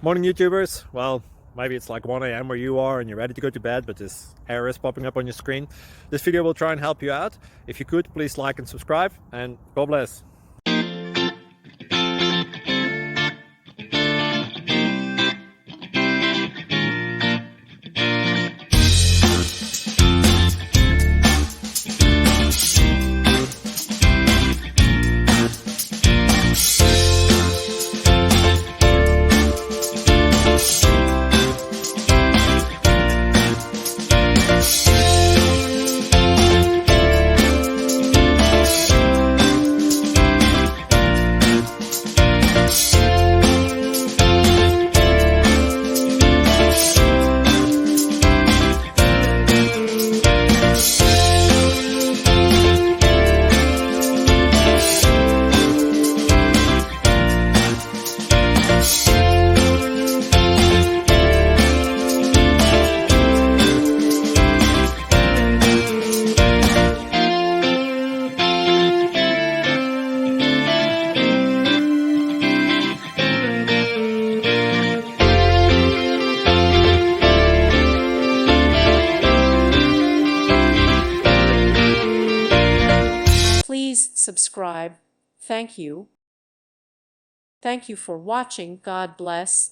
Morning YouTubers. Well, maybe it's like 1 a.m. where you are and you're ready to go to bed, but this error is popping up on your screen. This video will try and help you out. If you could, please like and subscribe, and God bless. Please subscribe. Thank you. Thank you for watching. God bless.